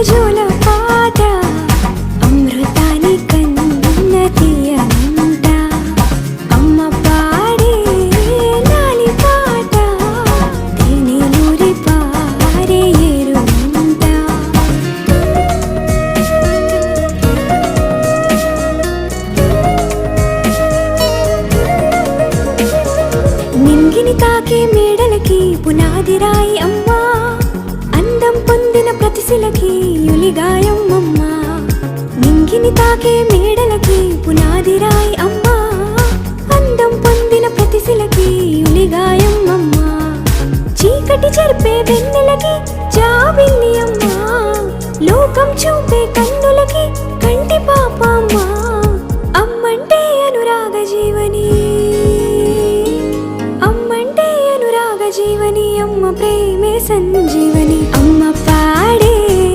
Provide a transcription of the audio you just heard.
జోల పాట అమృతాని కన్న తీయనంట అమ్మ పాడే లాలి పాట తేనెలూరి పారే ఏరుమంట నింగిని తాకే మేడలకి పునాది రాయి అమ్మా అందం పొందిన ప్రతిశిలకి యులిగాయం అమ్మా నింగిని తాకే మేడలకి పునాది రాయి అమ్మా అందం పొందిన ప్రతిశిలకి యులిగాయం అమ్మా చీకటి చెరిపే వెన్నెలకి జాబిల్లి అమ్మా లోకం చూపే కన్ను